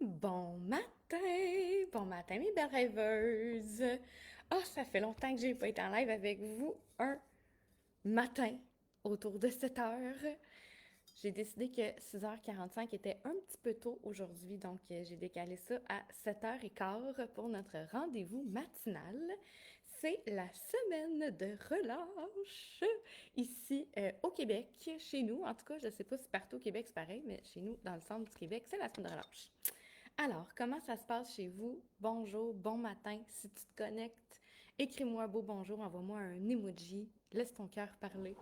Bon matin mes belles rêveuses. Ah, ça fait longtemps que j'ai pas été en live avec vous un matin autour de 7 heures. J'ai décidé que 6h45 était un petit peu tôt aujourd'hui, donc j'ai décalé ça à 7h15 pour notre rendez-vous matinal. C'est la semaine de relâche ici au Québec, chez nous. En tout cas, je ne sais pas si partout au Québec c'est pareil, mais chez nous, dans le centre du Québec, c'est la semaine de relâche. Alors, comment ça se passe chez vous? Bonjour, bon matin. Si tu te connectes, écris-moi un beau bonjour, envoie-moi un emoji, laisse ton cœur parler.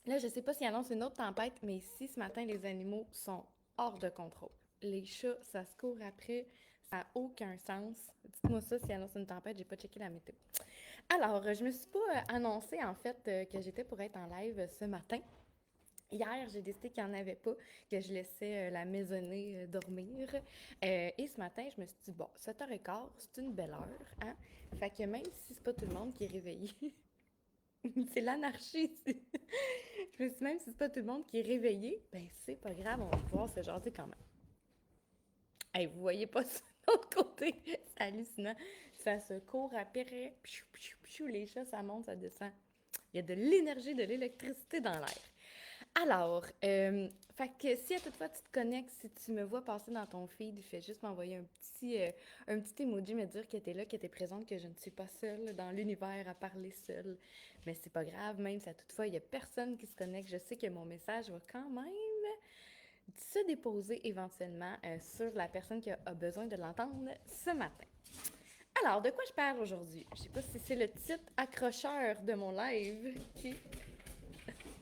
Là, je sais pas s'il annonce une autre tempête, mais ici, ce matin, les animaux sont hors de contrôle. Les chats, ça se court après, ça n'a aucun sens. Dites-moi ça s'il annonce une tempête, j'ai pas checké la météo. Alors, je me suis pas annoncé en fait que j'étais pour être en live ce matin. Hier, j'ai décidé qu'il n'y en avait pas, que je laissais la maisonnée dormir. Et ce matin, je me suis dit, bon, 7h15, c'est une belle heure, hein? Fait que même si c'est pas tout le monde qui est réveillé, c'est l'anarchie ici. Je me suis dit, même si c'est pas tout le monde qui est réveillé, ben c'est pas grave, on va pouvoir se jaser quand même. Hey, vous voyez pas ça de l'autre côté? C'est hallucinant. Ça se court après, piou, piou, piou, les chats, ça monte, ça descend. Il y a de l'énergie, de l'électricité dans l'air. Alors, fait que si à toutefois tu te connectes, si tu me vois passer dans ton feed, fais juste m'envoyer un petit emoji, me dire que tu es là, que tu es présente, que je ne suis pas seule dans l'univers à parler seule. Mais c'est pas grave, même si à toutefois il n'y a personne qui se connecte, je sais que mon message va quand même se déposer éventuellement sur la personne qui a besoin de l'entendre ce matin. Alors, de quoi je parle aujourd'hui? Je sais pas si c'est le titre accrocheur de mon live qui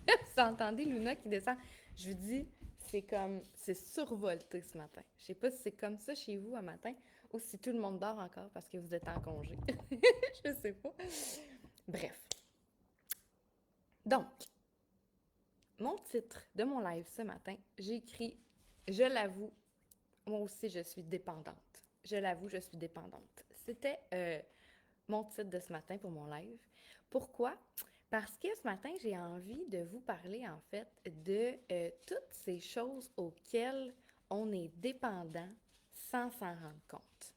vous entendez Luna qui descend. Je vous dis, c'est survolté ce matin. Je sais pas si c'est comme ça chez vous un matin ou si tout le monde dort encore parce que vous êtes en congé. Je sais pas. Bref. Donc, mon titre de mon live ce matin, j'ai écrit Je l'avoue, moi aussi je suis dépendante. Je l'avoue, je suis dépendante. C'était mon titre de ce matin pour mon live. Pourquoi? Parce que ce matin, j'ai envie de vous parler en fait de toutes ces choses auxquelles on est dépendant sans s'en rendre compte.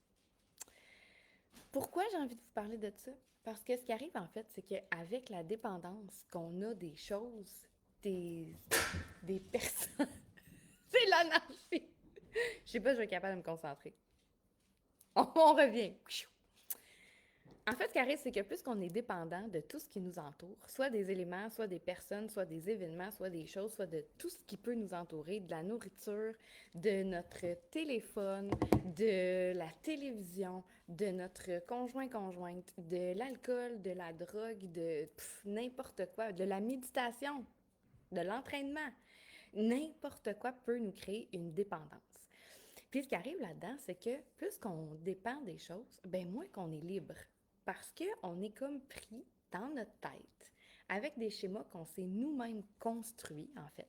Pourquoi j'ai envie de vous parler de ça? Parce que ce qui arrive en fait, c'est qu'avec la dépendance qu'on a des choses, des, des personnes, c'est l'anarchie. Je sais pas, je vais être capable de me concentrer. On revient. En fait, ce qui arrive, c'est que plus qu'on est dépendant de tout ce qui nous entoure, soit des éléments, soit des personnes, soit des événements, soit des choses, soit de tout ce qui peut nous entourer, de la nourriture, de notre téléphone, de la télévision, de notre conjointe, de l'alcool, de la drogue, de n'importe quoi, de la méditation, de l'entraînement. N'importe quoi peut nous créer une dépendance. Puis ce qui arrive là-dedans, c'est que plus qu'on dépend des choses, ben moins qu'on est libre. Parce qu'on est comme pris dans notre tête avec des schémas qu'on s'est nous-mêmes construits, en fait,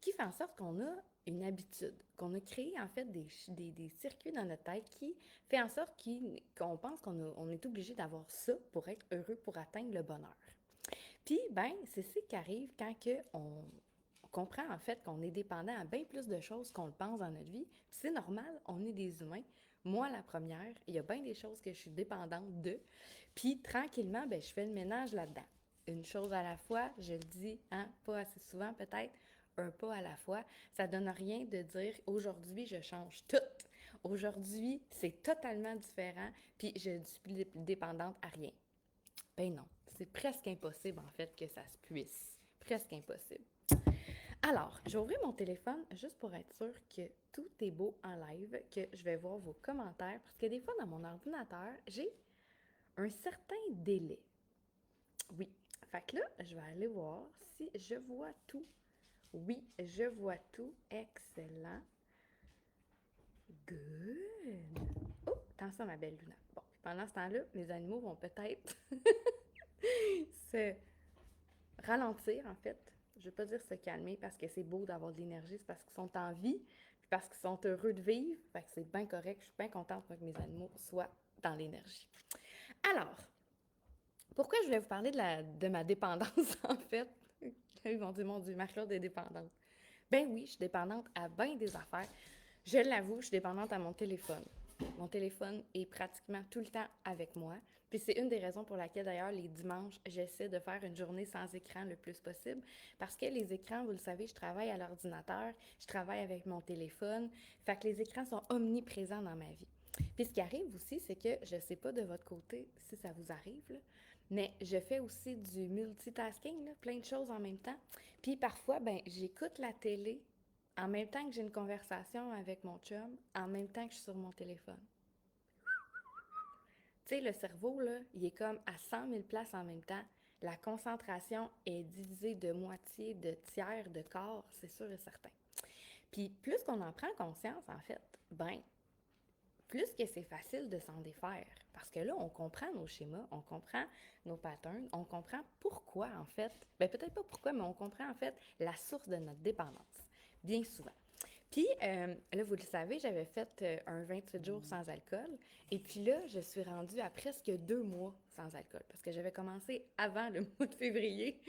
qui fait en sorte qu'on a une habitude, qu'on a créé en fait des circuits dans notre tête qui fait en sorte qu'on pense qu'on est obligé d'avoir ça pour être heureux, pour atteindre le bonheur. Puis, ben, c'est ce qui arrive quand on comprend en fait qu'on est dépendant à bien plus de choses qu'on le pense dans notre vie. Puis c'est normal, on est des humains. Moi, la première, il y a bien des choses que je suis dépendante de. Puis tranquillement, ben, je fais le ménage là-dedans. Une chose à la fois, je le dis, hein, pas assez souvent peut-être, un pas à la fois. Ça donne rien de dire aujourd'hui, je change tout. Aujourd'hui, c'est totalement différent, puis je ne suis plus dépendante à rien. Ben non, c'est presque impossible en fait que ça se puisse. Presque impossible. Alors, je vais ouvrir mon téléphone juste pour être sûr que tout est beau en live, que je vais voir vos commentaires, parce que des fois dans mon ordinateur, j'ai un certain délai. Oui. Fait que là, je vais aller voir si je vois tout. Oui, je vois tout. Excellent. Good. Oh, attention ma belle Luna. Bon, pendant ce temps-là, mes animaux vont peut-être se ralentir, en fait. Je ne veux pas dire se calmer parce que c'est beau d'avoir de l'énergie, c'est parce qu'ils sont en vie, puis parce qu'ils sont heureux de vivre. Fait que c'est bien correct. Je suis bien contente que mes animaux soient dans l'énergie. Alors, pourquoi je voulais vous parler de ma dépendance, en fait? Ils vont dire, mon Dieu, Marc-Claude est dépendante. Ben oui, je suis dépendante à bien des affaires. Je l'avoue, je suis dépendante à mon téléphone. Mon téléphone est pratiquement tout le temps avec moi. Puis c'est une des raisons pour laquelle, d'ailleurs, les dimanches, j'essaie de faire une journée sans écran le plus possible. Parce que les écrans, vous le savez, je travaille à l'ordinateur, je travaille avec mon téléphone. Fait que les écrans sont omniprésents dans ma vie. Puis ce qui arrive aussi, c'est que je sais pas de votre côté si ça vous arrive, là, mais je fais aussi du multitasking, là, plein de choses en même temps. Puis parfois, ben, j'écoute la télé en même temps que j'ai une conversation avec mon chum, en même temps que je suis sur mon téléphone. Tu sais, le cerveau, là, il est comme à 100 000 places en même temps. La concentration est divisée de moitié, de tiers, de quart, c'est sûr et certain. Puis plus qu'on en prend conscience, en fait, ben, plus que c'est facile de s'en défaire. Parce que là, on comprend nos schémas, on comprend nos patterns, on comprend pourquoi, en fait, ben peut-être pas pourquoi, mais on comprend, en fait, la source de notre dépendance, bien souvent. Puis, là, vous le savez, j'avais fait un 28 jours sans alcool. Et puis là, je suis rendue à presque 2 mois sans alcool. Parce que j'avais commencé avant le mois de février.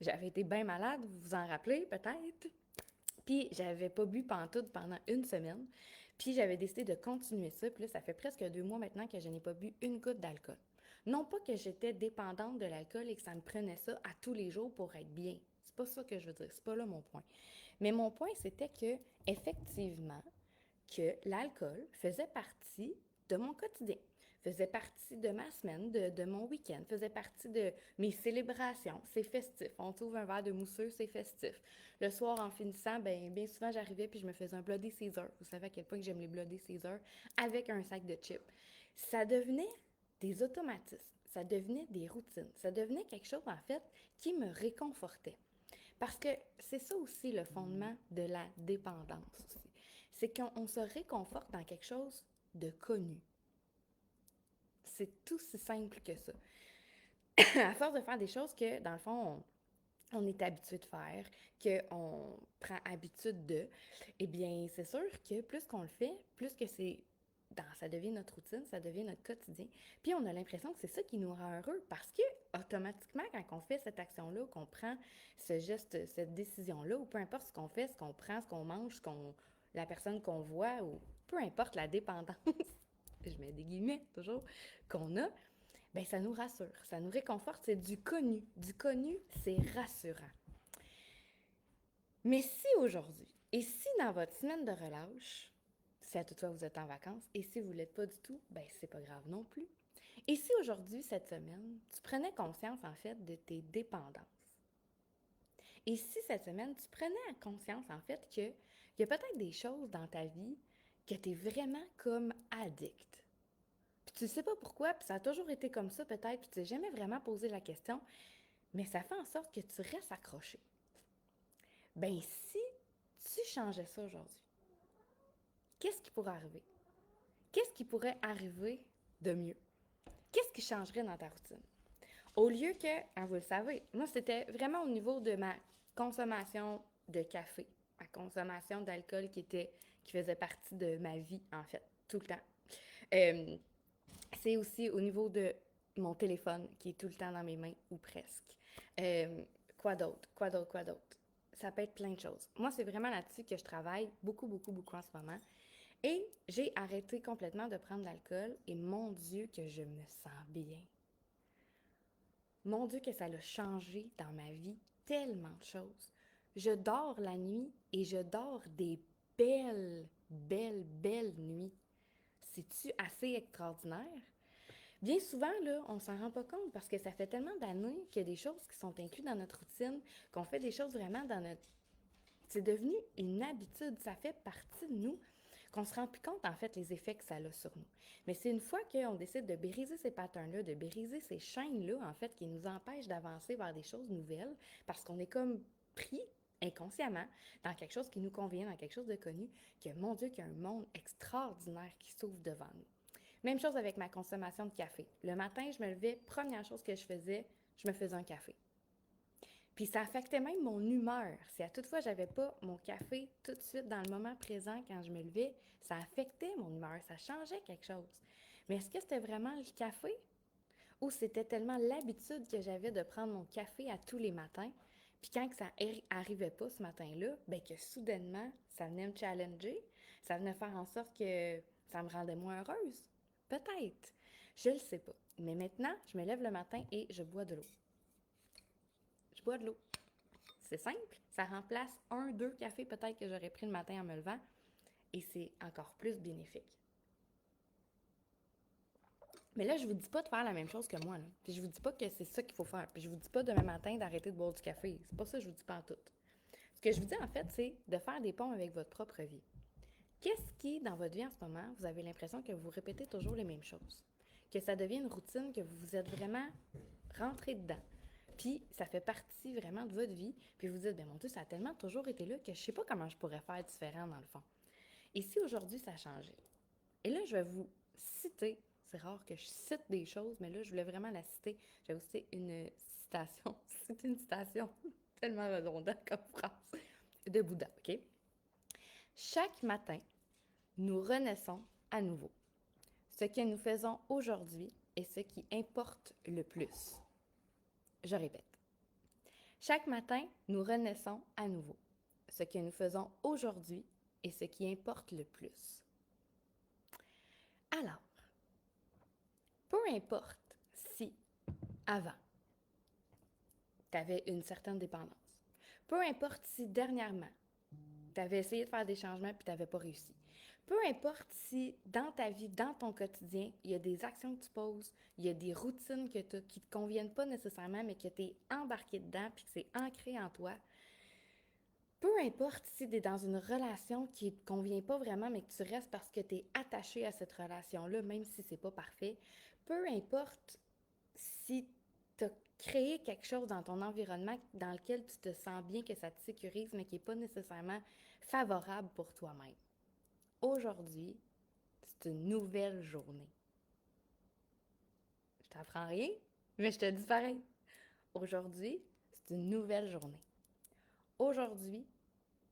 J'avais été bien malade, vous vous en rappelez peut-être. Puis, j'avais pas bu pantoute pendant une semaine. Puis, j'avais décidé de continuer ça. Puis là, ça fait presque 2 mois maintenant que je n'ai pas bu une goutte d'alcool. Non pas que j'étais dépendante de l'alcool et que ça me prenait ça à tous les jours pour être bien. C'est pas ça que je veux dire. C'est pas là mon point. Mais mon point, c'était que, effectivement, que l'alcool faisait partie de mon quotidien, faisait partie de ma semaine, de mon week-end, faisait partie de mes célébrations. C'est festif. On trouve un verre de mousseux, c'est festif. Le soir, en finissant, ben, bien souvent, j'arrivais puis je me faisais un Bloody Caesar. Vous savez à quel point que j'aime les Bloody Caesar avec un sac de chips. Ça devenait des automatismes. Ça devenait des routines. Ça devenait quelque chose, en fait, qui me réconfortait. Parce que c'est ça aussi le fondement de la dépendance aussi. C'est qu'on se réconforte dans quelque chose de connu. C'est tout si simple que ça. À force de faire des choses que, dans le fond, on est habitué de faire, qu'on prend habitude de, eh bien, c'est sûr que plus qu'on le fait, plus que ça devient notre routine, ça devient notre quotidien. Puis on a l'impression que c'est ça qui nous rend heureux parce que automatiquement, quand on fait cette action-là, qu'on prend ce geste, cette décision-là, ou peu importe ce qu'on fait, ce qu'on prend, ce qu'on mange, la personne qu'on voit, ou peu importe la dépendance, je mets des guillemets toujours, qu'on a, ben ça nous rassure, ça nous réconforte, c'est du connu. Du connu, c'est rassurant. Mais si aujourd'hui, et si dans votre semaine de relâche, si à toutefois vous êtes en vacances, et si vous ne l'êtes pas du tout, ben c'est pas grave non plus. Et si aujourd'hui, cette semaine, tu prenais conscience en fait de tes dépendances? Et si cette semaine, tu prenais conscience en fait qu'il y a peut-être des choses dans ta vie que tu es vraiment comme addict. Puis tu ne sais pas pourquoi, puis ça a toujours été comme ça peut-être, puis tu n'as jamais vraiment posé la question, mais ça fait en sorte que tu restes accroché. Ben si tu changeais ça aujourd'hui, qu'est-ce qui pourrait arriver? Qu'est-ce qui pourrait arriver de mieux? Qu'est-ce qui changerait dans ta routine? Au lieu que, vous le savez, moi, c'était vraiment au niveau de ma consommation de café, ma consommation d'alcool qui faisait partie de ma vie, en fait, tout le temps. Euh, c'est aussi au niveau de mon téléphone qui est tout le temps dans mes mains, ou presque. Quoi d'autre? Quoi d'autre? Quoi d'autre? Ça peut être plein de choses. Moi, c'est vraiment là-dessus que je travaille beaucoup, beaucoup, beaucoup en ce moment. Et j'ai arrêté complètement de prendre de l'alcool et mon Dieu que je me sens bien. Mon Dieu que ça a changé dans ma vie tellement de choses. Je dors la nuit et je dors des belles, belles, belles nuits. C'est-tu assez extraordinaire? Bien souvent, là, on s'en rend pas compte parce que ça fait tellement d'années qu'il y a des choses qui sont incluses dans notre routine, qu'on fait des choses vraiment dans notre... C'est devenu une habitude, ça fait partie de nous, qu'on se rend plus compte, en fait, les effets que ça a sur nous. Mais c'est une fois qu'on décide de briser ces patterns-là, de briser ces chaînes-là, en fait, qui nous empêchent d'avancer vers des choses nouvelles, parce qu'on est comme pris inconsciemment dans quelque chose qui nous convient, dans quelque chose de connu, que, mon Dieu, qu'il y a un monde extraordinaire qui s'ouvre devant nous. Même chose avec ma consommation de café. Le matin, je me levais, première chose que je faisais, je me faisais un café. Puis ça affectait même mon humeur. Si à toutefois j'avais pas mon café tout de suite dans le moment présent quand je me levais, ça affectait mon humeur, ça changeait quelque chose. Mais est-ce que c'était vraiment le café ou c'était tellement l'habitude que j'avais de prendre mon café à tous les matins, Puis quand que ça arrivait pas ce matin-là, ben que soudainement, ça venait me challenger, ça venait faire en sorte que ça me rendait moins heureuse. Peut-être. Je le sais pas. Mais maintenant, je me lève le matin et je bois de l'eau. Je bois de l'eau. C'est simple. Ça remplace 1, 2 cafés peut-être que j'aurais pris le matin en me levant. Et c'est encore plus bénéfique. Mais là, je vous dis pas de faire la même chose que moi. Là. Puis je vous dis pas que c'est ça qu'il faut faire. Puis je vous dis pas demain matin d'arrêter de boire du café. C'est pas ça que je vous dis pas en tout. Ce que je vous dis en fait, c'est de faire des ponts avec votre propre vie. Qu'est-ce qui, dans votre vie en ce moment, vous avez l'impression que vous répétez toujours les mêmes choses? Que ça devient une routine, que vous êtes vraiment rentré dedans. Puis ça fait partie vraiment de votre vie. Puis vous dites, ben mon Dieu, ça a tellement toujours été là que je sais pas comment je pourrais faire différent dans le fond. Et si aujourd'hui ça changeait? Et là, je vais vous citer, c'est rare que je cite des choses, mais là, je voulais vraiment la citer. Je vais vous citer une citation. C'est une citation tellement redondante comme phrase de Bouddha, OK? Chaque matin, nous renaissons à nouveau. Ce que nous faisons aujourd'hui est ce qui importe le plus. Je répète. Chaque matin, nous renaissons à nouveau. Ce que nous faisons aujourd'hui est ce qui importe le plus. Alors, peu importe si, avant, tu avais une certaine dépendance, peu importe si, dernièrement, tu avais essayé de faire des changements puis tu n'avais pas réussi, peu importe si, dans ta vie, dans ton quotidien, il y a des actions que tu poses, il y a des routines qui ne te conviennent pas nécessairement, mais que tu es embarqué dedans puis que c'est ancré en toi, peu importe si tu es dans une relation qui ne te convient pas vraiment, mais que tu restes parce que tu es attaché à cette relation-là, même si c'est pas parfait, peu importe si tu as créé quelque chose dans ton environnement dans lequel tu te sens bien, que ça te sécurise, mais qui n'est pas nécessairement favorable pour toi-même. Aujourd'hui, c'est une nouvelle journée. Je t'apprends rien, mais je te dis pareil. Aujourd'hui, c'est une nouvelle journée. Aujourd'hui,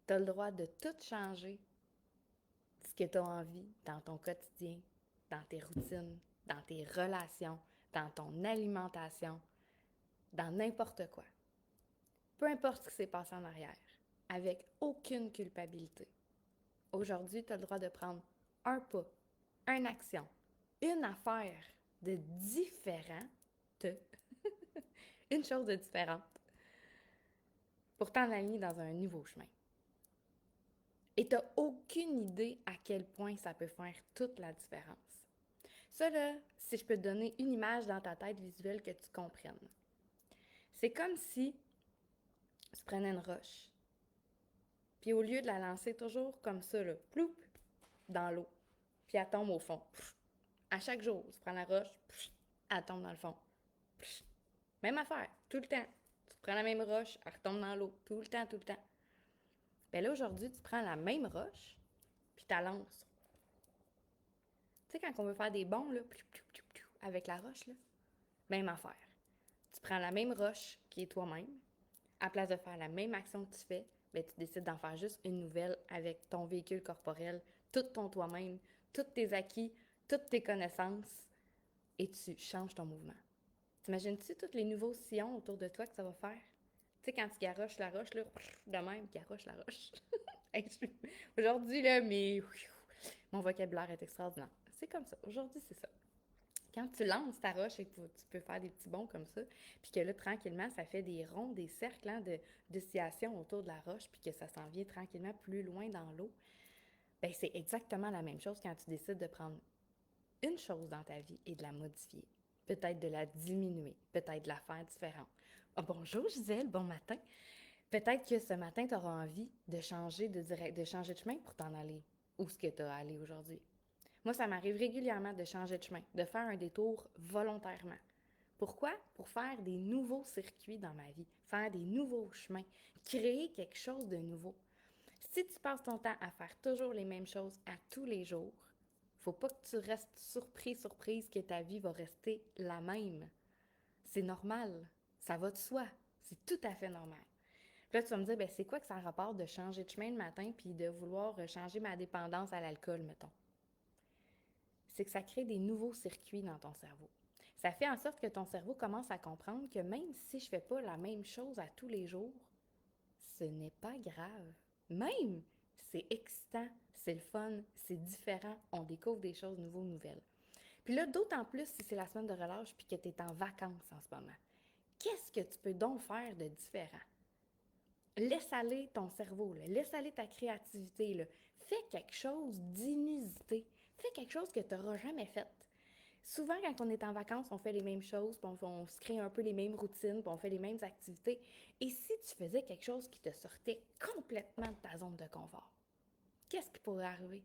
tu as le droit de tout changer ce que tu as envie dans ton quotidien, dans tes routines, dans tes relations, dans ton alimentation, dans n'importe quoi. Peu importe ce qui s'est passé en arrière, avec aucune culpabilité. Aujourd'hui, tu as le droit de prendre un pas, une action, une affaire de différente, une chose de différente, pour t'enligner dans un nouveau chemin. Et tu n'as aucune idée à quel point ça peut faire toute la différence. Ça, là, si je peux te donner une image dans ta tête visuelle que tu comprennes. C'est comme si tu prenais une roche, puis au lieu de la lancer toujours comme ça, là, ploup, dans l'eau, puis elle tombe au fond. À chaque jour, tu prends la roche, elle tombe dans le fond. Même affaire, tout le temps. Tu prends la même roche, elle retombe dans l'eau, tout le temps, tout le temps. Bien là, aujourd'hui, tu prends la même roche, puis tu la lances. Tu sais, quand on veut faire des bonds, là, avec la roche, là, même affaire. Tu prends la même roche qui est toi-même, à place de faire la même action que tu fais, bien, tu décides d'en faire juste une nouvelle avec ton véhicule corporel, tout ton toi-même, tous tes acquis, toutes tes connaissances, et tu changes ton mouvement. T'imagines-tu tous les nouveaux sillons autour de toi que ça va faire? Tu sais, quand tu garoches la roche, là, de même, garoche la roche. Aujourd'hui, là, mon vocabulaire est extraordinaire. C'est comme ça. Aujourd'hui, c'est ça. Quand tu lances ta roche et que tu peux faire des petits bonds comme ça, puis que là, tranquillement, ça fait des ronds, des cercles d'oscillation autour de la roche, puis que ça s'en vient tranquillement plus loin dans l'eau, bien, c'est exactement la même chose quand tu décides de prendre une chose dans ta vie et de la modifier. Peut-être de la diminuer, peut-être de la faire différente. Oh, bonjour Gisèle, bon matin. Peut-être que ce matin, tu auras envie de changer de changer de chemin pour t'en aller. Où est-ce que tu as à aller aujourd'hui? Moi, ça m'arrive régulièrement de changer de chemin, de faire un détour volontairement. Pourquoi? Pour faire des nouveaux circuits dans ma vie, faire des nouveaux chemins, créer quelque chose de nouveau. Si tu passes ton temps à faire toujours les mêmes choses à tous les jours, faut pas que tu restes surprise que ta vie va rester la même. C'est normal. Ça va de soi. C'est tout à fait normal. Puis là, tu vas me dire, ben, c'est quoi que ça a rapport de changer de chemin le matin puis de vouloir changer ma dépendance à l'alcool, mettons? C'est que ça crée des nouveaux circuits dans ton cerveau. Ça fait en sorte que ton cerveau commence à comprendre que même si je fais pas la même chose à tous les jours, ce n'est pas grave. Même, c'est excitant, c'est le fun, c'est différent, on découvre des choses nouvelles. Puis là, d'autant plus si c'est la semaine de relâche puis que tu es en vacances en ce moment. Qu'est-ce que tu peux donc faire de différent? Laisse aller ton cerveau, là. Laisse aller ta créativité. Là. Fais quelque chose d'inusité. Fais quelque chose que tu n'auras jamais fait. Souvent, quand on est en vacances, on fait les mêmes choses, puis on se crée un peu les mêmes routines, puis on fait les mêmes activités. Et si tu faisais quelque chose qui te sortait complètement de ta zone de confort, qu'est-ce qui pourrait arriver?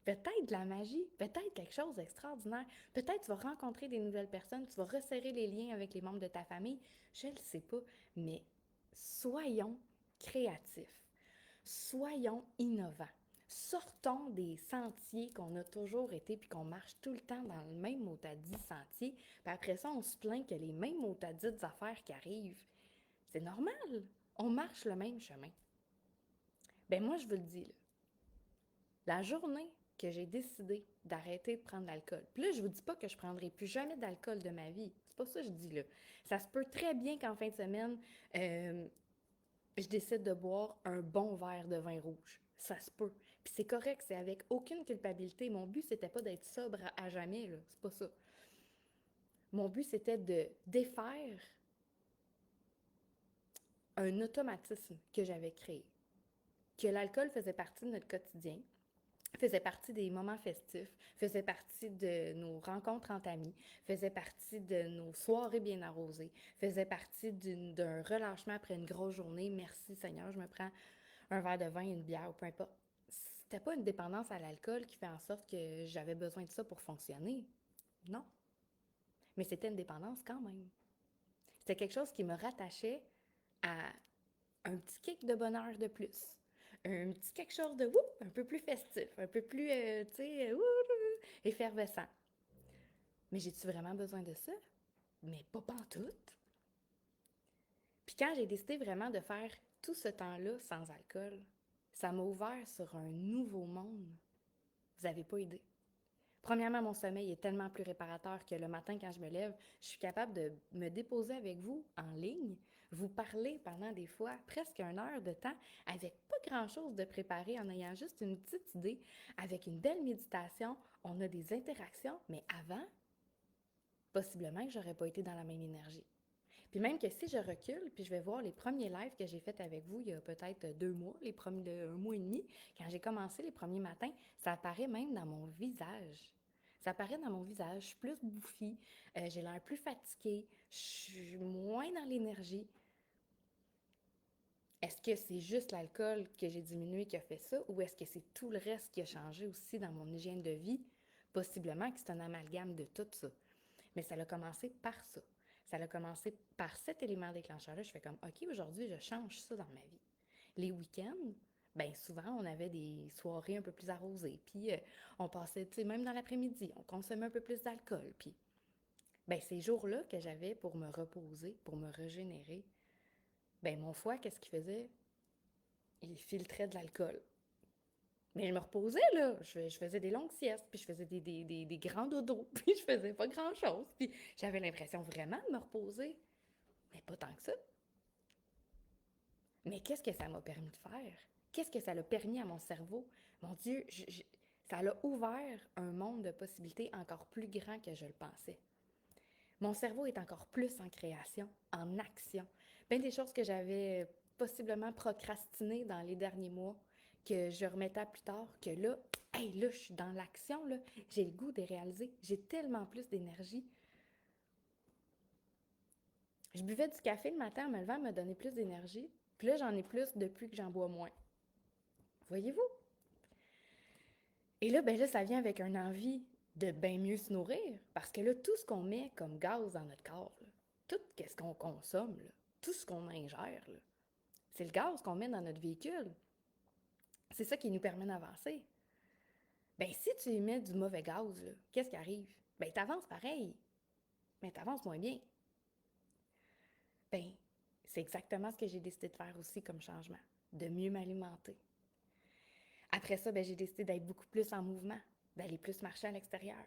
Peut-être de la magie, peut-être quelque chose d'extraordinaire. Peut-être tu vas rencontrer des nouvelles personnes, tu vas resserrer les liens avec les membres de ta famille. Je ne le sais pas, mais soyons créatifs. Soyons innovants. Sortons des sentiers qu'on a toujours été puis qu'on marche tout le temps dans le même mot-à-dit sentier. Puis après ça, on se plaint que les mêmes mot-à-dites affaires qui arrivent. C'est normal. On marche le même chemin. Ben moi, je vous le dis, là, la journée que j'ai décidé d'arrêter de prendre l'alcool, puis là, je vous dis pas que je prendrai plus jamais d'alcool de ma vie. C'est pas ça que je dis là. Ça se peut très bien qu'en fin de semaine, je décide de boire un bon verre de vin rouge. Ça se peut. Puis c'est correct, c'est avec aucune culpabilité. Mon but, c'était pas d'être sobre à jamais, là. C'est pas ça. Mon but, c'était de défaire un automatisme que j'avais créé. Que l'alcool faisait partie de notre quotidien, faisait partie des moments festifs, faisait partie de nos rencontres entre amis, faisait partie de nos soirées bien arrosées, faisait partie d'un relâchement après une grosse journée. Merci Seigneur, je me prends un verre de vin, une bière, ou peu importe. C'était pas une dépendance à l'alcool qui fait en sorte que j'avais besoin de ça pour fonctionner. Non. Mais c'était une dépendance quand même. C'était quelque chose qui me rattachait à un petit kick de bonheur de plus. Un petit quelque chose de un peu plus festif, un peu plus, tu sais, effervescent. Mais j'ai-tu vraiment besoin de ça? Mais pas pantoute. Puis quand j'ai décidé vraiment de faire tout ce temps-là sans alcool, ça m'a ouvert sur un nouveau monde. Vous n'avez pas idée. Premièrement, mon sommeil est tellement plus réparateur que le matin, quand je me lève, je suis capable de me déposer avec vous en ligne, vous parler pendant des fois presque 1 heure de temps avec pas grand-chose de préparé, en ayant juste une petite idée, avec une belle méditation. On a des interactions, mais avant, possiblement que j'aurais pas été dans la même énergie. Puis même que si je recule, puis je vais voir les premiers lives que j'ai faits avec vous il y a peut-être 2 mois, les premiers, un mois et demi, quand j'ai commencé les premiers matins, ça apparaît même dans mon visage. Ça apparaît dans mon visage. Je suis plus bouffie, j'ai l'air plus fatiguée, je suis moins dans l'énergie. Est-ce que c'est juste l'alcool que j'ai diminué qui a fait ça, ou est-ce que c'est tout le reste qui a changé aussi dans mon hygiène de vie? Possiblement que c'est un amalgame de tout ça. Mais ça a commencé par ça. Ça a commencé par cet élément déclencheur-là. Je fais comme, OK, aujourd'hui, je change ça dans ma vie. Les week-ends, bien souvent, on avait des soirées un peu plus arrosées. Puis, on passait, tu sais, même dans l'après-midi, on consommait un peu plus d'alcool. Puis, bien, ces jours-là que j'avais pour me reposer, pour me régénérer, bien, mon foie, qu'est-ce qu'il faisait? Il filtrait de l'alcool. Mais je me reposais, là. Je faisais des longues siestes, puis je faisais des grands dodos, puis je faisais pas grand-chose. Puis j'avais l'impression vraiment de me reposer. Mais pas tant que ça. Mais qu'est-ce que ça m'a permis de faire? Qu'est-ce que ça a permis à mon cerveau? Mon Dieu, ça l'a ouvert un monde de possibilités encore plus grand que je le pensais. Mon cerveau est encore plus en création, en action. Bien des choses que j'avais possiblement procrastinées dans les derniers mois, que je remettais à plus tard, que là, hey, là, je suis dans l'action, là, j'ai le goût de les réaliser. J'ai tellement plus d'énergie. Je buvais du café le matin en me levant, me donner plus d'énergie. Puis là, j'en ai plus depuis que j'en bois moins. Voyez-vous? Et là, ben là, ça vient avec une envie de bien mieux se nourrir. Parce que là, tout ce qu'on met comme gaz dans notre corps, là, tout ce qu'on consomme, là, tout ce qu'on ingère, là, c'est le gaz qu'on met dans notre véhicule. C'est ça qui nous permet d'avancer. Ben si tu y mets du mauvais gaz, là, qu'est-ce qui arrive? Ben t'avances pareil, mais t'avances moins bien. Ben, c'est exactement ce que j'ai décidé de faire aussi comme changement, de mieux m'alimenter. Après ça, ben, j'ai décidé d'être beaucoup plus en mouvement, d'aller plus marcher à l'extérieur,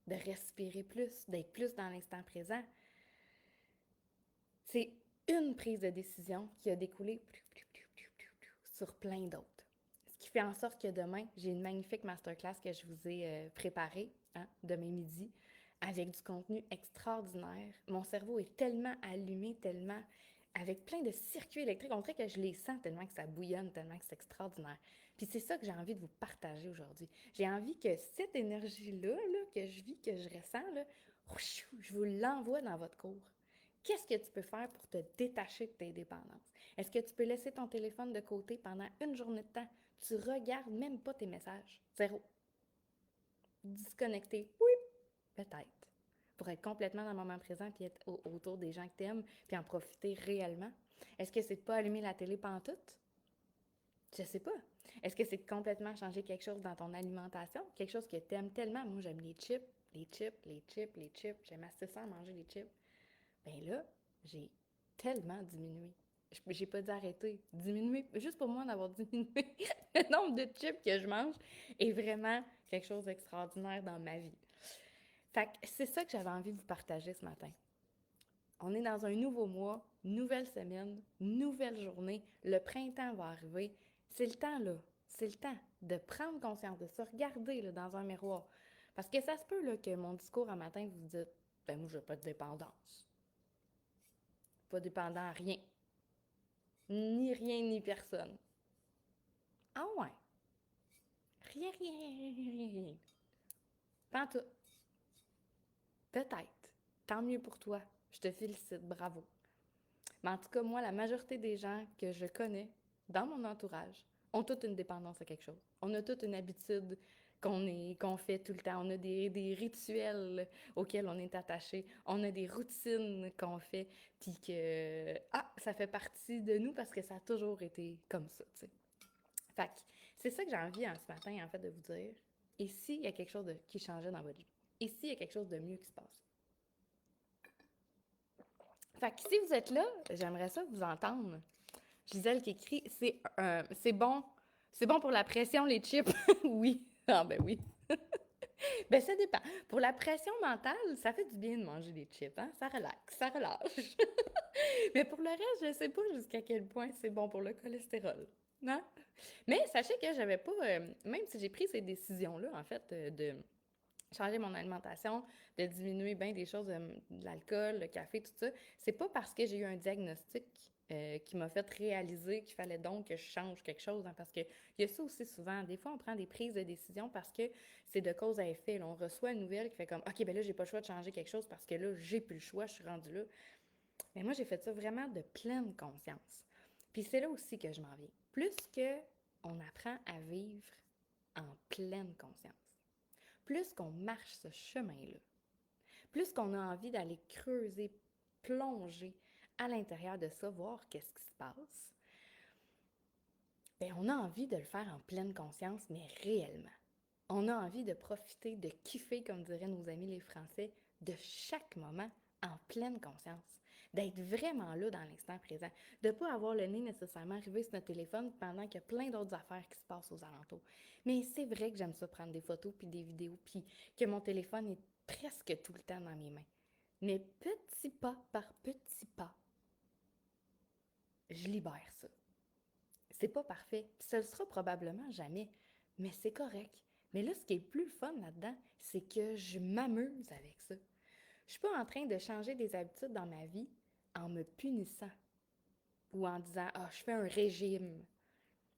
de respirer plus, d'être plus dans l'instant présent. C'est une prise de décision qui a découlé sur plein d'autres. Ce qui fait en sorte que demain, j'ai une magnifique masterclass que je vous ai préparée, demain midi, avec du contenu extraordinaire. Mon cerveau est tellement allumé, tellement avec plein de circuits électriques. On dirait que je les sens tellement que ça bouillonne, tellement que c'est extraordinaire. Puis c'est ça que j'ai envie de vous partager aujourd'hui. J'ai envie que cette énergie-là, que je vis, que je ressens, là, je vous l'envoie dans votre cours. Qu'est-ce que tu peux faire pour te détacher de tes dépendances? Est-ce que tu peux laisser ton téléphone de côté pendant une journée de temps? Tu regardes même pas tes messages. Zéro. Disconnecté. Oui, peut-être. Pour être complètement dans le moment présent puis être autour des gens que tu aimes puis en profiter réellement. Est-ce que c'est de pas allumer la télé pantoute? Je sais pas. Est-ce que c'est de complètement changer quelque chose dans ton alimentation? Quelque chose que tu aimes tellement. Moi, j'aime les chips, les chips, les chips, les chips. J'aime assez ça manger les chips. Ben là, j'ai tellement diminué. J'ai pas dit arrêter, diminuer. Juste pour moi d'avoir diminué le nombre de chips que je mange est vraiment quelque chose d'extraordinaire dans ma vie. Fait que c'est ça que j'avais envie de vous partager ce matin. On est dans un nouveau mois, nouvelle semaine, nouvelle journée. Le printemps va arriver. C'est le temps, là. C'est le temps de prendre conscience, de se regarder là, dans un miroir. Parce que ça se peut là, que mon discours un matin, vous vous dites, ben moi, je n'ai pas de dépendance. Pas dépendant à rien. Ni rien, ni personne. Ah ouais. Rien, rien, rien, rien, rien. Pas en tout. Peut-être. Tant mieux pour toi. Je te félicite. Bravo. Mais en tout cas, moi, la majorité des gens que je connais dans mon entourage ont toute une dépendance à quelque chose. On a toute une habitude qu'on fait tout le temps. On a des rituels auxquels on est attaché. On a des routines qu'on fait, puis que, ça fait partie de nous parce que ça a toujours été comme ça, tu sais. Fait que c'est ça que j'ai envie ce matin, en fait, de vous dire. Et s'il y a quelque chose qui changeait dans votre vie? Et s'il y a quelque chose de mieux qui se passe? Fait que si vous êtes là, j'aimerais ça vous entendre. Gisèle qui écrit, c'est bon pour la pression, les chips. Oui. Ah ben oui. Ben ça dépend. Pour la pression mentale, ça fait du bien de manger des chips, hein? Ça relaxe, ça relâche. Mais pour le reste, je sais pas jusqu'à quel point c'est bon pour le cholestérol. Non? Mais sachez que j'avais pas, même si j'ai pris ces décisions-là, en fait, de changer mon alimentation, de diminuer bien des choses, de l'alcool, le café, tout ça, c'est pas parce que j'ai eu un diagnostic qui m'a fait réaliser qu'il fallait donc que je change quelque chose, hein, parce qu'il y a ça aussi souvent. Des fois, on prend des prises de décision parce que c'est de cause à effet. Là, on reçoit une nouvelle qui fait comme, OK, ben là, j'ai pas le choix de changer quelque chose parce que là, j'ai plus le choix, je suis rendue là. Mais moi, j'ai fait ça vraiment de pleine conscience. Puis c'est là aussi que je m'en viens. Plus que on apprend à vivre en pleine conscience, plus qu'on marche ce chemin-là, plus qu'on a envie d'aller creuser, plonger à l'intérieur de ça, voir qu'est-ce qui se passe, bien, on a envie de le faire en pleine conscience, mais réellement. On a envie de profiter, de kiffer, comme diraient nos amis les Français, de chaque moment en pleine conscience. D'être vraiment là dans l'instant présent. De ne pas avoir le nez nécessairement arrivé sur notre téléphone pendant qu'il y a plein d'autres affaires qui se passent aux alentours. Mais c'est vrai que j'aime ça prendre des photos puis des vidéos, puis que mon téléphone est presque tout le temps dans mes mains. Mais petit pas par petit pas, je libère ça. C'est pas parfait, puis ça le sera probablement jamais, mais c'est correct. Mais là, ce qui est plus fun là-dedans, c'est que je m'amuse avec ça. Je suis pas en train de changer des habitudes dans ma vie en me punissant ou en disant je fais un régime.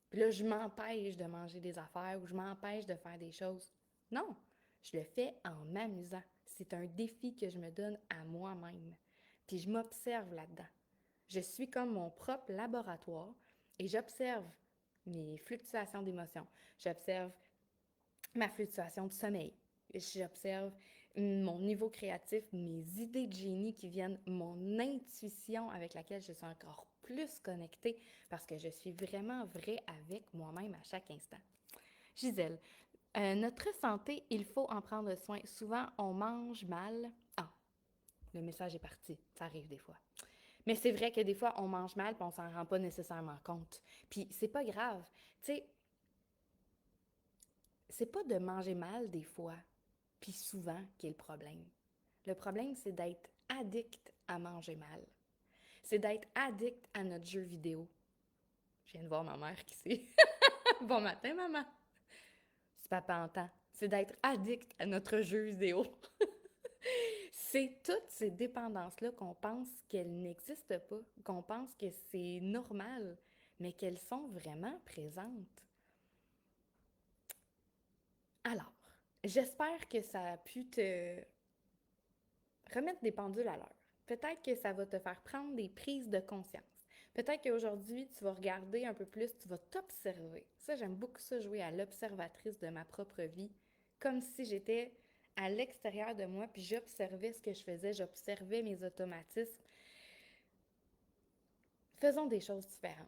Puis là, je m'empêche de manger des affaires ou je m'empêche de faire des choses. Non, je le fais en m'amusant. C'est un défi que je me donne à moi-même. Puis je m'observe là-dedans. Je suis comme mon propre laboratoire et j'observe mes fluctuations d'émotions. J'observe ma fluctuation de sommeil. J'observe mon niveau créatif, mes idées de génie qui viennent, mon intuition avec laquelle je suis encore plus connectée parce que je suis vraiment vraie avec moi-même à chaque instant. Gisèle, notre santé, il faut en prendre soin. Souvent, on mange mal. Ah, le message est parti. Ça arrive des fois. Mais c'est vrai que des fois, on mange mal et on s'en rend pas nécessairement compte. Puis c'est pas grave. Tu sais, c'est pas de manger mal des fois, puis souvent, qui est le problème. Le problème, c'est d'être addict à manger mal. c'est d'être addict à notre jeu vidéo. Je viens de voir ma mère qui sait. Bon matin, maman. Si papa entend. C'est d'être addict à notre jeu vidéo. C'est toutes ces dépendances-là qu'on pense qu'elles n'existent pas, qu'on pense que c'est normal, mais qu'elles sont vraiment présentes. Alors, j'espère que ça a pu te remettre des pendules à l'heure. Peut-être que ça va te faire prendre des prises de conscience. Peut-être qu'aujourd'hui, tu vas regarder un peu plus, tu vas t'observer. Ça, j'aime beaucoup ça, jouer à l'observatrice de ma propre vie, comme si j'étais à l'extérieur de moi, puis j'observais ce que je faisais, j'observais mes automatismes. Faisons des choses différentes.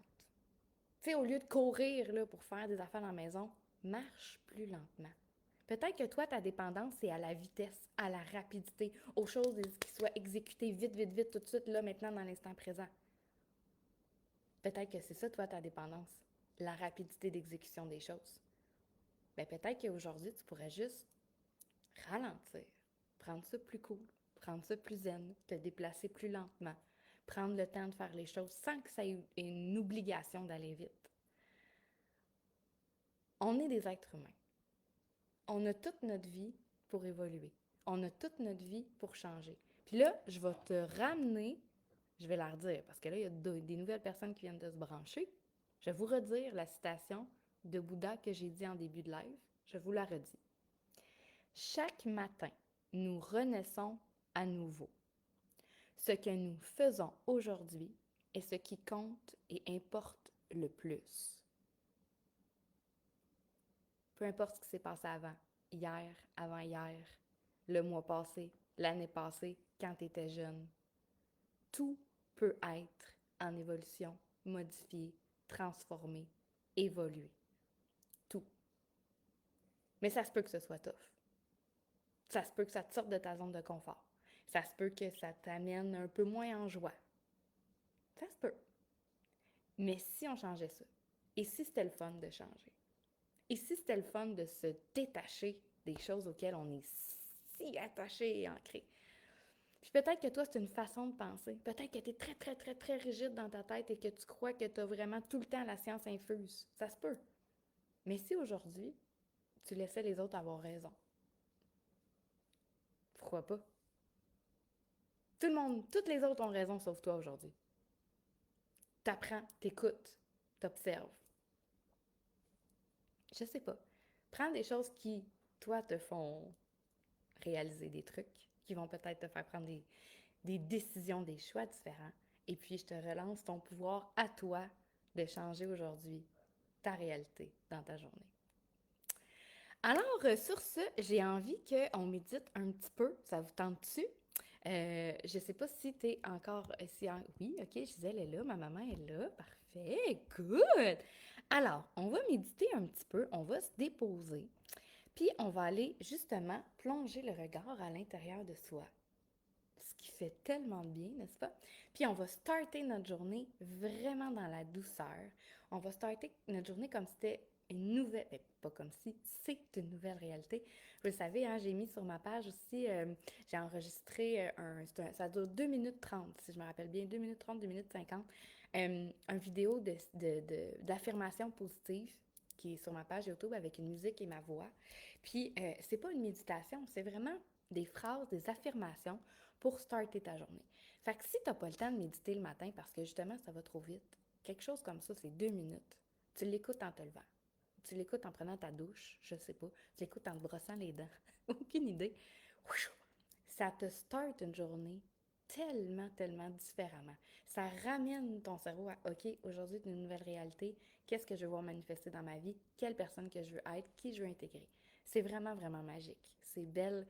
Tu sais, au lieu de courir là, pour faire des affaires dans la maison, marche plus lentement. Peut-être que toi, ta dépendance, c'est à la vitesse, à la rapidité, aux choses qui soient exécutées vite, vite, vite, tout de suite, là, maintenant, dans l'instant présent. Peut-être que c'est ça, toi, ta dépendance, la rapidité d'exécution des choses. Bien, peut-être qu'aujourd'hui, tu pourrais juste ralentir, prendre ça plus cool, prendre ça plus zen, te déplacer plus lentement, prendre le temps de faire les choses sans que ça ait une obligation d'aller vite. On est des êtres humains. On a toute notre vie pour évoluer. On a toute notre vie pour changer. Puis là, je vais te ramener, je vais la redire, parce que là, il y a des nouvelles personnes qui viennent de se brancher. Je vais vous redire la citation de Bouddha que j'ai dit en début de live. Je vous la redis. Chaque matin, nous renaissons à nouveau. Ce que nous faisons aujourd'hui est ce qui compte et importe le plus. Peu importe ce qui s'est passé avant, hier, avant-hier, le mois passé, l'année passée, quand tu étais jeune. Tout peut être en évolution, modifié, transformé, évolué. Tout. Mais ça se peut que ce soit tough. Ça se peut que ça te sorte de ta zone de confort. Ça se peut que ça t'amène un peu moins en joie. Ça se peut. Mais si on changeait ça, et si c'était le fun de changer, et si c'était le fun de se détacher des choses auxquelles on est si attaché et ancré. Puis peut-être que toi, c'est une façon de penser. Peut-être que tu es très, très, très, très rigide dans ta tête et que tu crois que tu as vraiment tout le temps la science infuse. Ça se peut. Mais si aujourd'hui, tu laissais les autres avoir raison, pourquoi pas? Tout le monde, toutes les autres ont raison sauf toi aujourd'hui. T'apprends, t'écoutes, t'observes. Je sais pas. Prends des choses qui, toi, te font réaliser des trucs, qui vont peut-être te faire prendre des décisions, des choix différents. Et puis, je te relance ton pouvoir à toi de changer aujourd'hui ta réalité dans ta journée. Alors, sur ce, j'ai envie qu'on médite un petit peu. Ça vous tente-tu? Je sais pas si tu es encore... Oui, ok, Gisèle est là, ma maman est là. Parfait, good! Alors, on va méditer un petit peu, on va se déposer, puis on va aller justement plonger le regard à l'intérieur de soi. Ce qui fait tellement de bien, n'est-ce pas? Puis on va starter notre journée vraiment dans la douceur. On va starter notre journée comme si c'était une nouvelle, pas comme si, c'est une nouvelle réalité. Vous le savez, hein, j'ai mis sur ma page aussi, j'ai enregistré ça dure 2 minutes 30, si je me rappelle bien, 2 minutes 30, 2 minutes 50, une vidéo d'affirmation positive qui est sur ma page YouTube avec une musique et ma voix. Puis, c'est pas une méditation, c'est vraiment des phrases, des affirmations pour starter ta journée. Fait que si tu n'as pas le temps de méditer le matin parce que justement ça va trop vite, quelque chose comme ça, c'est 2 minutes. Tu l'écoutes en te levant. Tu l'écoutes en prenant ta douche, je sais pas. Tu l'écoutes en te brossant les dents. Aucune idée. Ça te start une journée tellement, tellement différemment. Ça ramène ton cerveau à OK, aujourd'hui, c'est une nouvelle réalité. Qu'est-ce que je veux voir manifester dans ma vie? Quelle personne que je veux être? Qui je veux intégrer? C'est vraiment, vraiment magique. Ces belles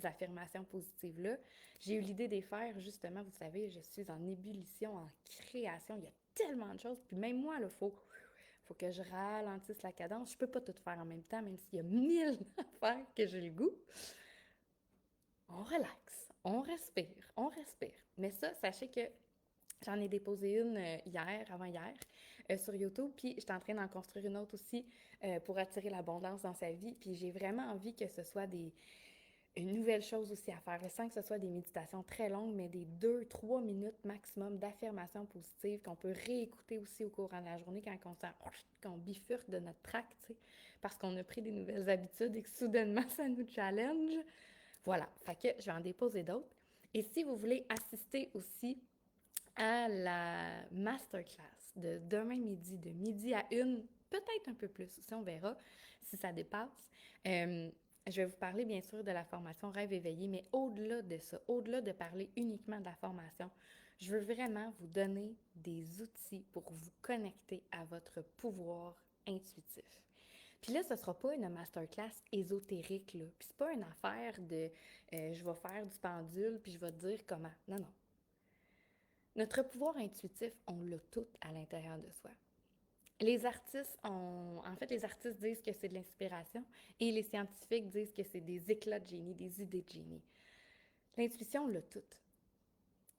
affirmations positives-là. J'ai eu l'idée de les faire, justement, vous savez, je suis en ébullition, en création. Il y a tellement de choses. Puis même moi, il faut que je ralentisse la cadence. Je peux pas tout faire en même temps, même s'il y a 1000 affaires que j'ai le goût. On relaxe, on respire, on respire. Mais ça, sachez que j'en ai déposé une hier, avant-hier, sur YouTube, puis je suis en train d'en construire une autre aussi pour attirer l'abondance dans sa vie. Puis j'ai vraiment envie que ce soit Une nouvelle chose aussi à faire, sans que ce soit des méditations très longues, mais des 2-3 minutes maximum d'affirmations positives qu'on peut réécouter aussi au courant de la journée quand on sent qu'on bifurque de notre track, tu sais, parce qu'on a pris des nouvelles habitudes et que soudainement ça nous challenge. Voilà, fait que je vais en déposer d'autres. Et si vous voulez assister aussi à la masterclass de demain midi, de midi à 1, peut-être un peu plus aussi, on verra si ça dépasse. Je vais vous parler bien sûr de la formation Rêve éveillé, mais au-delà de ça, au-delà de parler uniquement de la formation, je veux vraiment vous donner des outils pour vous connecter à votre pouvoir intuitif. Puis là, ce ne sera pas une masterclass ésotérique, là. Puis c'est pas une affaire de je vais faire du pendule, puis je vais te dire comment. Non, non. Notre pouvoir intuitif, on l'a tout à l'intérieur de soi. Les artistes disent que c'est de l'inspiration et les scientifiques disent que c'est des éclats de génie, des idées de génie. L'intuition, on l'a toute.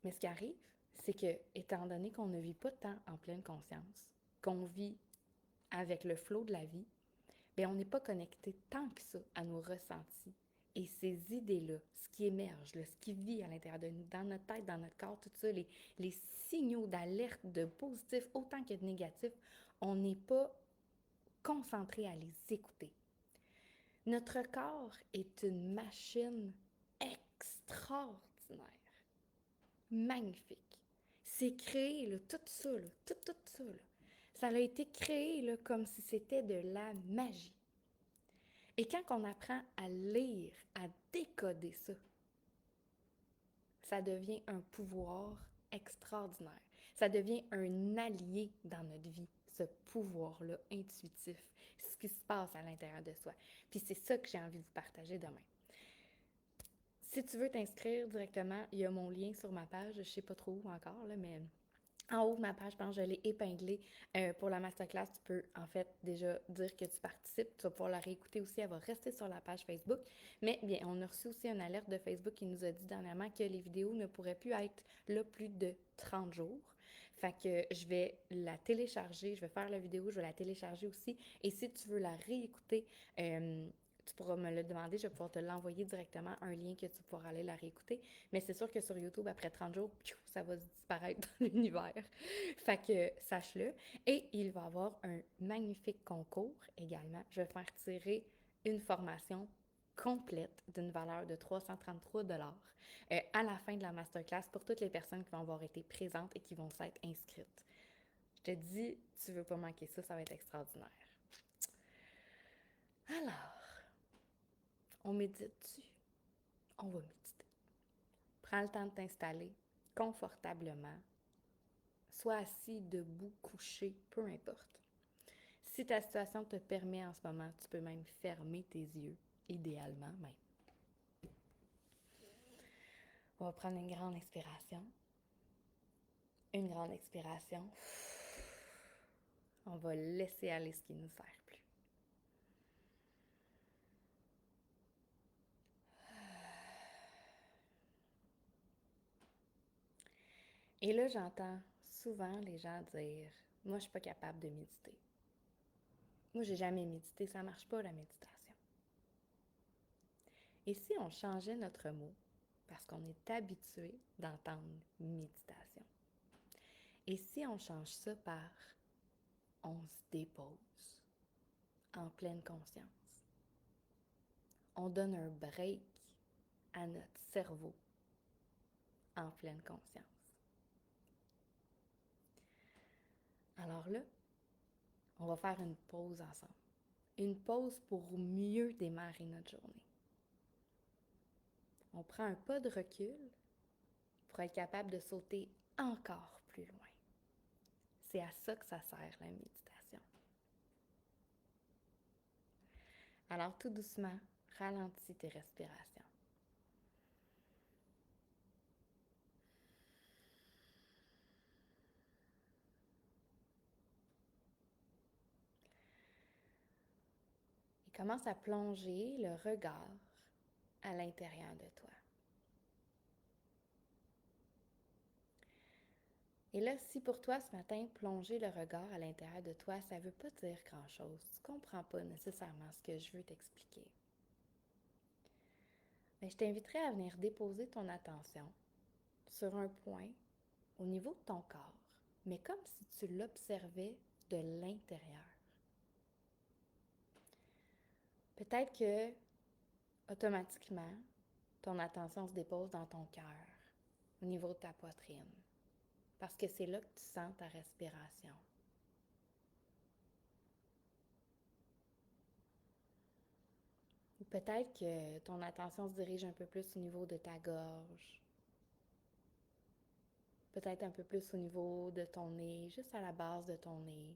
Mais ce qui arrive, c'est que, étant donné qu'on ne vit pas tant en pleine conscience, qu'on vit avec le flot de la vie, bien, on n'est pas connecté tant que ça à nos ressentis. Et ces idées-là, ce qui émerge, là, ce qui vit à l'intérieur de nous, dans notre tête, dans notre corps, tout ça, les signaux d'alerte de positif autant que de négatif, on n'est pas concentré à les écouter. Notre corps est une machine extraordinaire, magnifique. C'est créé, là, tout ça, là, tout ça, là. Ça a été créé là, comme si c'était de la magie. Et quand on apprend à lire, à décoder ça, ça devient un pouvoir extraordinaire. Ça devient un allié dans notre vie, ce pouvoir-là intuitif, ce qui se passe à l'intérieur de soi. Puis c'est ça que j'ai envie de vous partager demain. Si tu veux t'inscrire directement, il y a mon lien sur ma page, je ne sais pas trop où encore, là, mais en haut de ma page, je pense que je l'ai épinglé pour la masterclass. Tu peux en fait déjà dire que tu participes. Tu vas pouvoir la réécouter aussi. Elle va rester sur la page Facebook. Mais bien, on a reçu aussi une alerte de Facebook qui nous a dit dernièrement que les vidéos ne pourraient plus être là plus de 30 jours. Fait que je vais la télécharger, je vais faire la vidéo, je vais la télécharger aussi. Et si tu veux la réécouter, tu pourras me le demander, je vais pouvoir te l'envoyer directement, un lien que tu pourras aller la réécouter. Mais c'est sûr que sur YouTube, après 30 jours, ça va disparaître dans l'univers. Fait que sache-le. Et il va y avoir un magnifique concours également. Je vais faire tirer une formation complète d'une valeur de 333 à la fin de la masterclass pour toutes les personnes qui vont avoir été présentes et qui vont s'être inscrites. Je te dis, tu veux pas manquer ça, ça va être extraordinaire. Alors, on médite-tu? On va méditer. Prends le temps de t'installer confortablement. Sois assis, debout, couché, peu importe. Si ta situation te permet en ce moment, tu peux même fermer tes yeux, idéalement même. On va prendre une grande expiration. Une grande expiration. On va laisser aller ce qui ne nous sert plus. Et là, j'entends souvent les gens dire « Moi, je suis pas capable de méditer. Moi, j'ai jamais médité, ça marche pas la méditation. » Et si on changeait notre mot, parce qu'on est habitué d'entendre méditation, et si on change ça par on se dépose en pleine conscience, on donne un break à notre cerveau en pleine conscience. Alors là, on va faire une pause ensemble. Une pause pour mieux démarrer notre journée. On prend un pas de recul pour être capable de sauter encore plus loin. C'est à ça que ça sert la méditation. Alors tout doucement, ralentis tes respirations. Et commence à plonger le regard à l'intérieur de toi. Et là, si pour toi ce matin, plonger le regard à l'intérieur de toi, ça ne veut pas dire grand-chose. Tu ne comprends pas nécessairement ce que je veux t'expliquer. Mais je t'inviterais à venir déposer ton attention sur un point au niveau de ton corps, mais comme si tu l'observais de l'intérieur. Peut-être que automatiquement, ton attention se dépose dans ton cœur, au niveau de ta poitrine, parce que c'est là que tu sens ta respiration. Ou peut-être que ton attention se dirige un peu plus au niveau de ta gorge, peut-être un peu plus au niveau de ton nez, juste à la base de ton nez.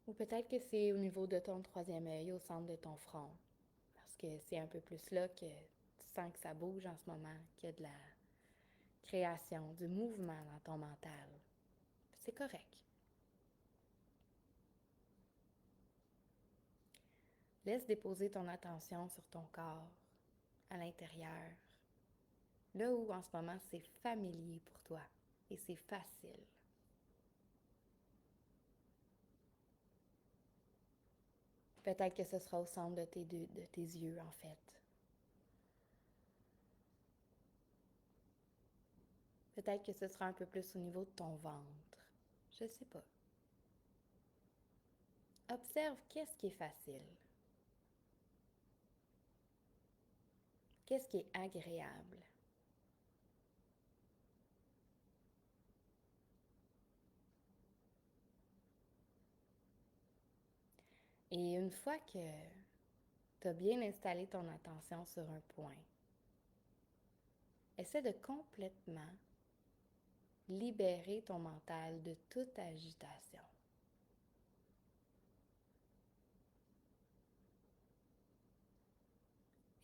Ou peut-être que c'est au niveau de ton troisième œil, au centre de ton front, parce que c'est un peu plus là que tu sens que ça bouge en ce moment, qu'il y a de la création, du mouvement dans ton mental. C'est correct. Laisse déposer ton attention sur ton corps, à l'intérieur, là où en ce moment c'est familier pour toi et c'est facile. Peut-être que ce sera au centre de tes yeux en fait. Peut-être que ce sera un peu plus au niveau de ton ventre. Je sais pas. Observe qu'est-ce qui est facile. Qu'est-ce qui est agréable. Et une fois que tu as bien installé ton attention sur un point, essaie de complètement libérer ton mental de toute agitation.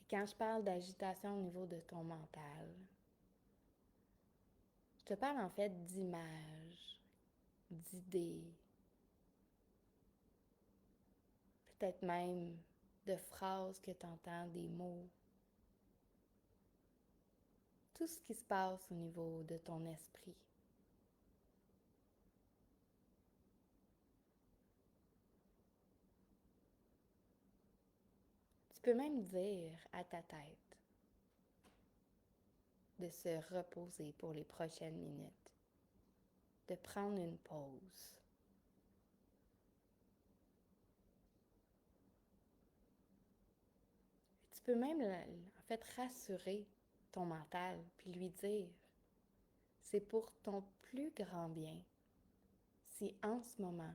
Et quand je parle d'agitation au niveau de ton mental, je te parle en fait d'images, d'idées, peut-être même de phrases que tu entends, des mots. Tout ce qui se passe au niveau de ton esprit. Tu peux même dire à ta tête de se reposer pour les prochaines minutes, de prendre une pause. Tu peux même en fait rassurer ton mental puis lui dire c'est pour ton plus grand bien si en ce moment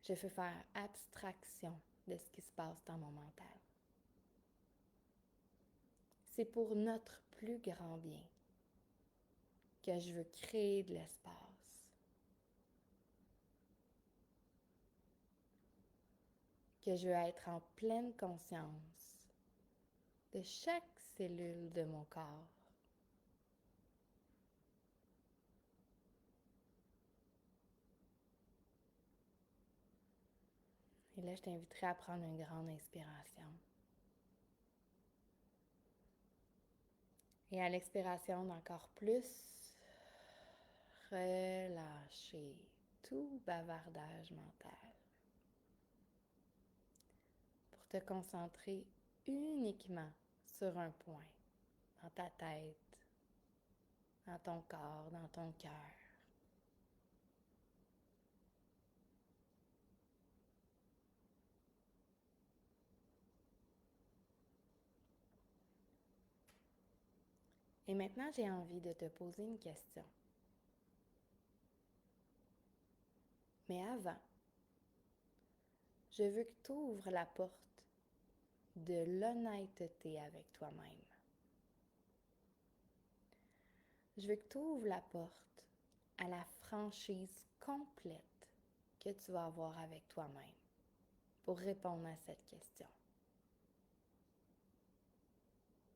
je fais faire abstraction de ce qui se passe dans mon mental. C'est pour notre plus grand bien que je veux créer de l'espace, que je veux être en pleine conscience de chaque cellule de mon corps. Et là, je t'inviterai à prendre une grande inspiration. Et à l'expiration, d'encore plus, relâcher tout bavardage mental pour te concentrer uniquement sur un point, dans ta tête, dans ton corps, dans ton cœur. Et maintenant, j'ai envie de te poser une question. Mais avant, je veux que tu ouvres la porte de l'honnêteté avec toi-même. Je veux que tu ouvres la porte à la franchise complète que tu vas avoir avec toi-même pour répondre à cette question.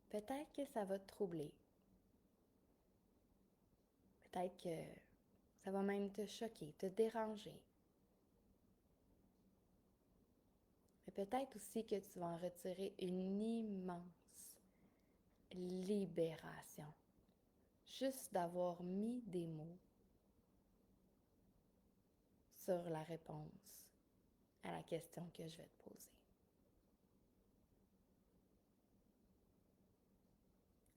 Peut-être que ça va te troubler. Peut-être que ça va même te choquer, te déranger. Mais peut-être aussi que tu vas en retirer une immense libération. Juste d'avoir mis des mots sur la réponse à la question que je vais te poser.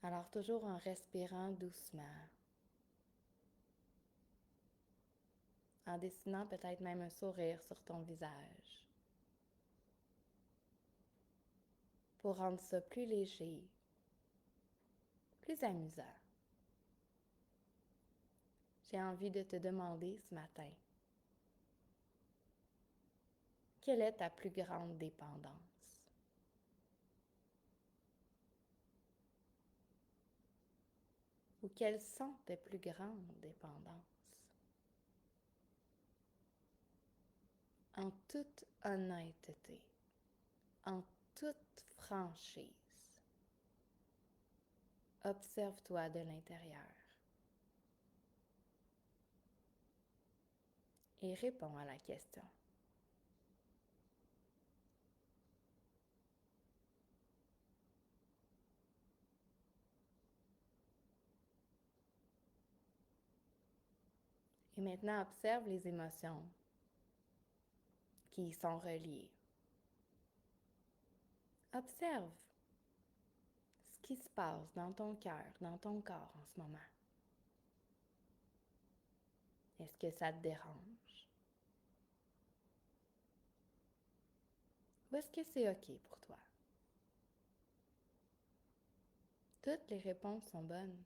Alors, toujours en respirant doucement, en dessinant peut-être même un sourire sur ton visage, pour rendre ça plus léger, plus amusant. J'ai envie de te demander ce matin, quelle est ta plus grande dépendance? Ou quelles sont tes plus grandes dépendances? En toute honnêteté, en toute franchise, observe-toi de l'intérieur et réponds à la question. Et maintenant, observe les émotions qui y sont reliées. Observe ce qui se passe dans ton cœur, dans ton corps en ce moment. Est-ce que ça te dérange? Ou est-ce que c'est OK pour toi? Toutes les réponses sont bonnes.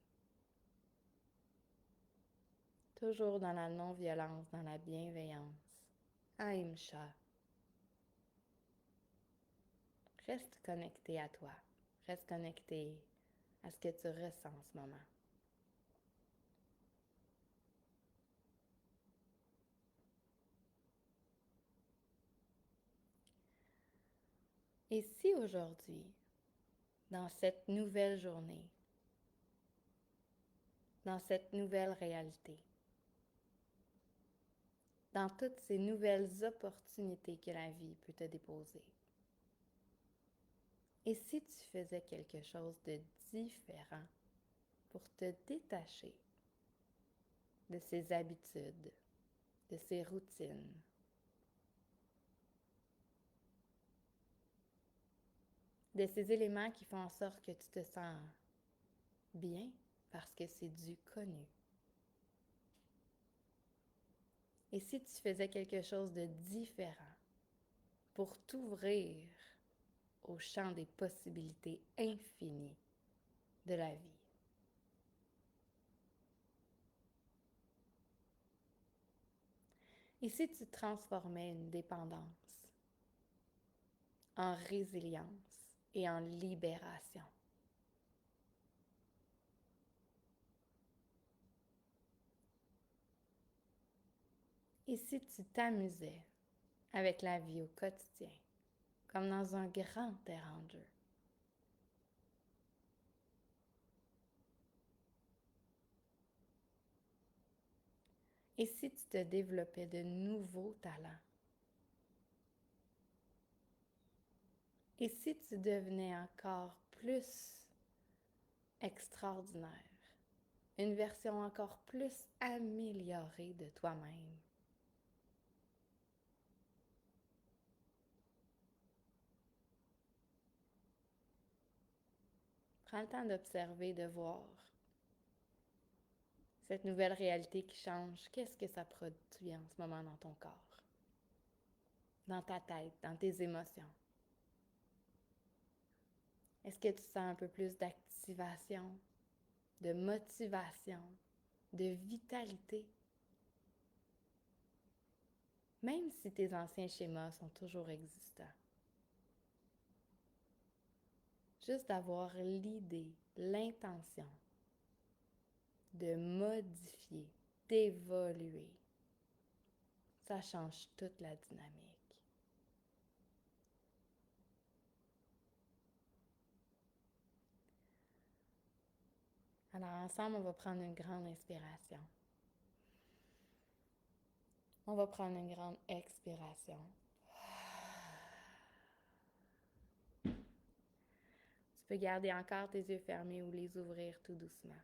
Toujours dans la non-violence, dans la bienveillance. Ahimsa. Reste connecté à toi. Reste connecté à ce que tu ressens en ce moment. Et si aujourd'hui, dans cette nouvelle journée, dans cette nouvelle réalité, dans toutes ces nouvelles opportunités que la vie peut te déposer, et si tu faisais quelque chose de différent pour te détacher de ces habitudes, de ces routines, de ces éléments qui font en sorte que tu te sens bien parce que c'est du connu. Et si tu faisais quelque chose de différent pour t'ouvrir au champ des possibilités infinies de la vie? Et si tu transformais une dépendance en résilience et en libération? Et si tu t'amusais avec la vie au quotidien, comme dans un grand terrain de jeu? Et si tu te développais de nouveaux talents? Et si tu devenais encore plus extraordinaire, une version encore plus améliorée de toi-même? Prends le temps d'observer, de voir cette nouvelle réalité qui change. Qu'est-ce que ça produit en ce moment dans ton corps, dans ta tête, dans tes émotions? Est-ce que tu sens un peu plus d'activation, de motivation, de vitalité? Même si tes anciens schémas sont toujours existants. Juste d'avoir l'idée, l'intention de modifier, d'évoluer, ça change toute la dynamique. Alors ensemble, on va prendre une grande inspiration. On va prendre une grande expiration. Tu peux garder encore tes yeux fermés ou les ouvrir tout doucement.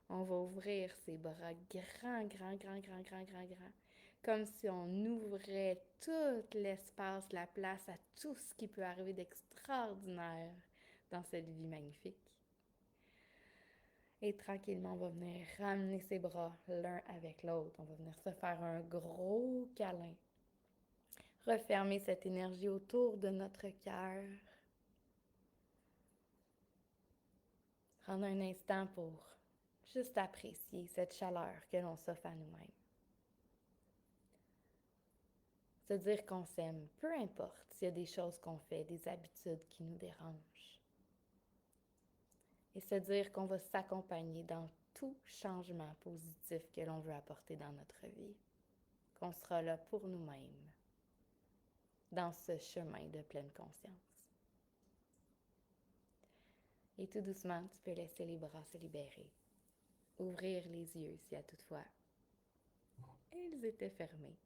On va ouvrir ses bras grands, grands, grands, grands, grands, grands, grands. comme si on ouvrait tout l'espace, la place à tout ce qui peut arriver d'extraordinaire dans cette vie magnifique. Et tranquillement, on va venir ramener ses bras l'un avec l'autre. On va venir se faire un gros câlin. Refermer cette énergie autour de notre cœur. Prendre un instant pour juste apprécier cette chaleur que l'on s'offre à nous-mêmes. Se dire qu'on s'aime, peu importe s'il y a des choses qu'on fait, des habitudes qui nous dérangent. Et se dire qu'on va s'accompagner dans tout changement positif que l'on veut apporter dans notre vie. Qu'on sera là pour nous-mêmes, dans ce chemin de pleine conscience. Et tout doucement, tu peux laisser les bras se libérer. Ouvrir les yeux si à toutefois ils étaient fermés.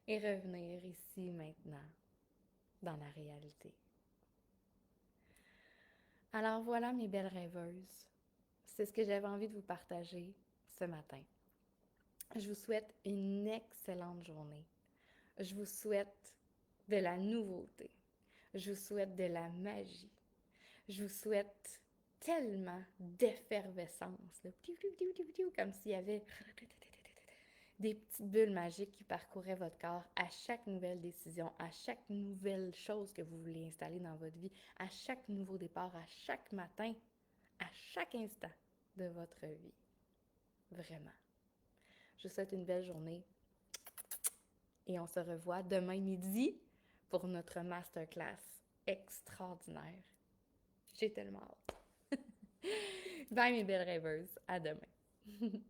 Et revenir ici maintenant, dans la réalité. Alors voilà mes belles rêveuses. C'est ce que j'avais envie de vous partager ce matin. Je vous souhaite une excellente journée. Je vous souhaite de la nouveauté. Je vous souhaite de la magie. Je vous souhaite tellement d'effervescence, là, comme s'il y avait des petites bulles magiques qui parcouraient votre corps à chaque nouvelle décision, à chaque nouvelle chose que vous voulez installer dans votre vie, à chaque nouveau départ, à chaque matin, à chaque instant de votre vie. Vraiment. Je vous souhaite une belle journée et on se revoit demain midi pour notre masterclass extraordinaire. J'ai tellement hâte. Bye mes belles rêveuses, à demain.